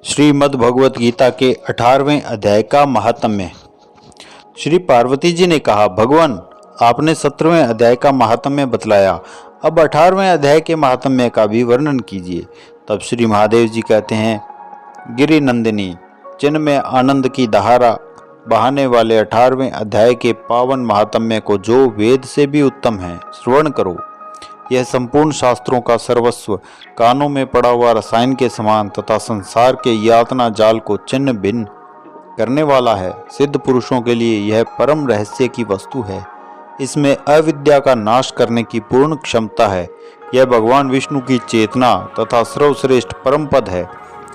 श्रीमद् भगवत गीता के 18वें अध्याय का महात्म्य। श्री पार्वती जी ने कहा, भगवान आपने 17वें अध्याय का महात्म्य बतलाया, अब 18वें अध्याय के महात्म्य का भी वर्णन कीजिए। तब श्री महादेव जी कहते हैं, गिरि नंदिनी, जिनमें आनंद की धारा बहाने वाले 18वें अध्याय के पावन महात्म्य को जो वेद से भी उत्तम है, श्रवण करो। यह संपूर्ण शास्त्रों का सर्वस्व, कानों में पड़ा हुआ रसायन के समान तथा संसार के यातना जाल को छिन्न भिन्न करने वाला है। सिद्ध पुरुषों के लिए यह परम रहस्य की वस्तु है। इसमें अविद्या का नाश करने की पूर्ण क्षमता है। यह भगवान विष्णु की चेतना तथा सर्वश्रेष्ठ परम पद है।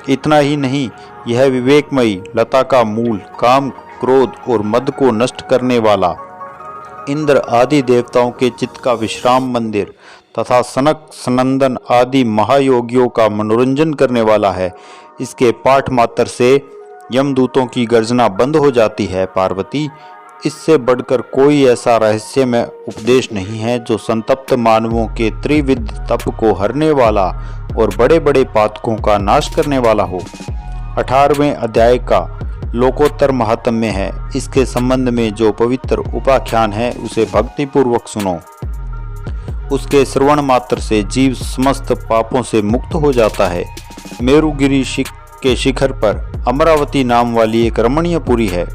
इतना ही नहीं, यह विवेकमयी लता का मूल, काम, क्रोध और मद को नष्ट करने वाला, इंद्र आदि देवताओं के चित्त का विश्राम मंदिर तथा सनक सनंदन आदि महायोगियों का मनोरंजन करने वाला है। इसके पाठ मात्र से यमदूतों की गर्जना बंद हो जाती है। पार्वती, इससे बढ़कर कोई ऐसा रहस्यमय उपदेश नहीं है जो संतप्त मानवों के त्रिविध तप को हरने वाला और बड़े बड़े पातकों का नाश करने वाला हो। 18वें अध्याय का लोकोत्तर महात्म्य है। इसके संबंध में जो पवित्र उपाख्यान है उसे भक्ति पूर्वक सुनो। उसके श्रवण मात्र से जीव समस्त पापों से मुक्त हो जाता है। मेरुगिरी के शिखर पर अमरावती नाम वाली एक रमणीय पुरी है।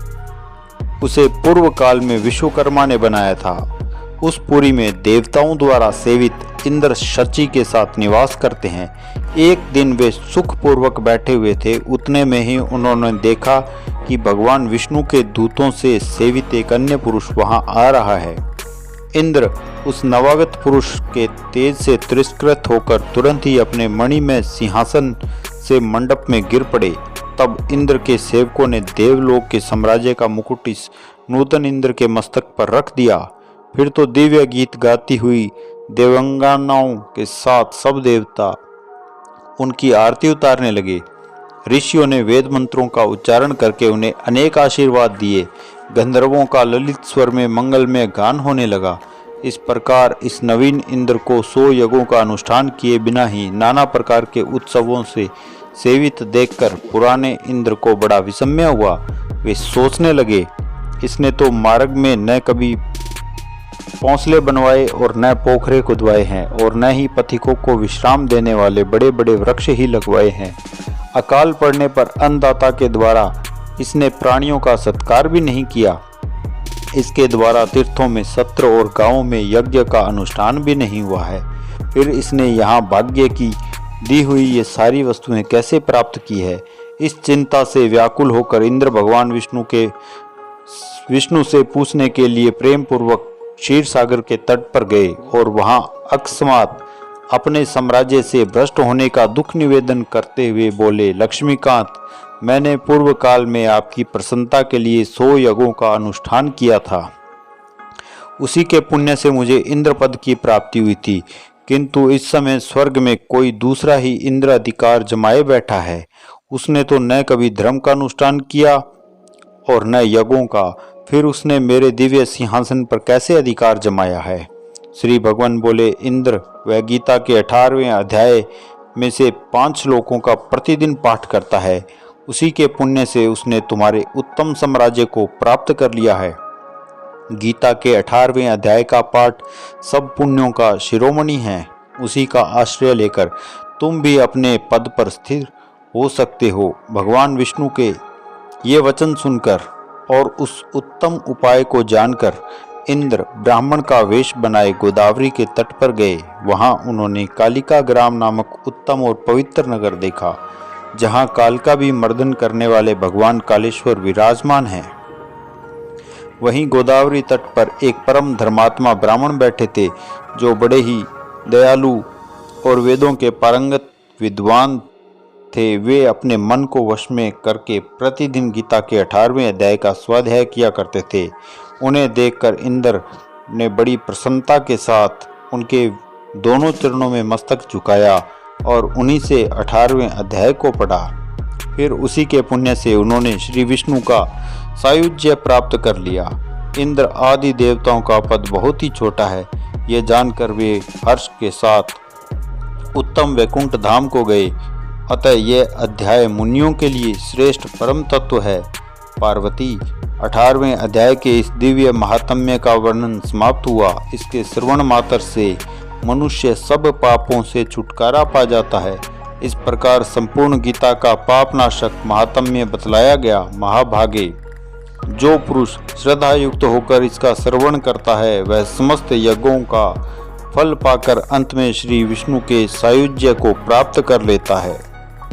उसे पूर्व काल में विश्वकर्मा ने बनाया था। उस पुरी में देवताओं द्वारा सेवित इंद्र शची के साथ निवास करते हैं। एक दिन वे सुखपूर्वक बैठे हुए थे। उतने में ही उन्होंने देखा कि भगवान विष्णु के दूतों से सेवित एक अन्य पुरुष वहां आ रहा है। इंद्र उस नवागत पुरुष के तेज से तिरस्कृत होकर तुरंत ही अपने मणिमय सिंहासन से मंडप में गिर पड़े। तब इंद्र के सेवकों ने देवलोक के साम्राज्य का मुकुट इस नूतन इंद्र के मस्तक पर रख दिया। फिर तो दिव्य गीत गाती हुई देवांगनाओं के साथ सब देवता उनकी आरती उतारने लगे। ऋषियों ने वेद मंत्रों का उच्चारण करके उन्हें अनेक आशीर्वाद दिए। गंधर्वों का ललित स्वर में मंगलमय गान होने लगा। इस प्रकार इस नवीन इंद्र को 100 यज्ञों का अनुष्ठान किए बिना ही नाना प्रकार के उत्सवों से सेवित देखकर पुराने इंद्र को बड़ा विस्मय हुआ। वे सोचने लगे, इसने तो मार्ग में न कभी पौंसले बनवाए और न पोखरे खुदवाए हैं और न ही पथिकों को विश्राम देने वाले बड़े बड़े वृक्ष ही लगवाए हैं। अकाल पड़ने पर अन्नदाता के द्वारा इसने प्राणियों का सत्कार भी नहीं किया। इसके द्वारा तीर्थों में सत्र और गांवों में यज्ञ का अनुष्ठान भी नहीं हुआ है। फिर इसने यहाँ भाग्य की दी हुई ये सारी वस्तुएं कैसे प्राप्त की है। इस चिंता से व्याकुल होकर इंद्र भगवान विष्णु से पूछने के लिए प्रेम पूर्वक क्षीर सागर के तट पर गए और वहां अकस्मात अपने साम्राज्य से भ्रष्ट होने का दुख निवेदन करते हुए बोले, लक्ष्मीकांत, मैंने पूर्व काल में आपकी प्रसन्नता के लिए 100 यज्ञों का अनुष्ठान किया था। उसी के पुण्य से मुझे इंद्र पद की प्राप्ति हुई थी, किंतु इस समय स्वर्ग में कोई दूसरा ही इंद्र अधिकार जमाए बैठा है। उसने तो न कभी धर्म का अनुष्ठान किया और न यज्ञों का। फिर उसने मेरे दिव्य सिंहासन पर कैसे अधिकार जमाया है। श्री भगवान बोले, इंद्र वह गीता के 18वें अध्याय में से 5 श्लोकों का प्रतिदिन पाठ करता है। उसी के पुण्य से उसने तुम्हारे उत्तम साम्राज्य को प्राप्त कर लिया है। गीता के 18वें अध्याय का पाठ सब पुण्यों का शिरोमणि है। उसी का आश्रय लेकर तुम भी अपने पद पर स्थिर हो सकते हो। भगवान विष्णु के ये वचन सुनकर और उस उत्तम उपाय को जानकर इंद्र ब्राह्मण का वेश बनाए गोदावरी के तट पर गए। वहां उन्होंने कालिका ग्राम नामक उत्तम और पवित्र नगर देखा, जहां कालिका भी मर्दन करने वाले भगवान कालेश्वर विराजमान हैं। वहीं गोदावरी तट पर एक परम धर्मात्मा ब्राह्मण बैठे थे, जो बड़े ही दयालु और वेदों के पारंगत विद्वान थे। वे अपने मन को वश में करके प्रतिदिन गीता के 18वें अध्याय का स्वाध्याय किया करते थे। उन्हें देखकर इंद्र ने बड़ी प्रसन्नता के साथ उनके दोनों चरणों में मस्तक झुकाया और उन्हीं से 18वें अध्याय को पढ़ा। फिर उसी के पुण्य से उन्होंने श्री विष्णु का सायुज्य प्राप्त कर लिया। इंद्र आदि देवताओं का पद बहुत ही छोटा है। यह जानकर वे हर्ष के साथ उत्तम वैकुंठ धाम को गए। अतः यह अध्याय मुनियों के लिए श्रेष्ठ परम तत्व है। पार्वती, 18वें अध्याय के इस दिव्य महात्म्य का वर्णन समाप्त हुआ। इसके श्रवण मात्र से मनुष्य सब पापों से छुटकारा पा जाता है। इस प्रकार संपूर्ण गीता का पापनाशक महात्म्य बतलाया गया। महाभागे, जो पुरुष श्रद्धा युक्त होकर इसका श्रवण करता है वह समस्त यज्ञों का फल पाकर अंत में श्री विष्णु के सायुज्य को प्राप्त कर लेता है।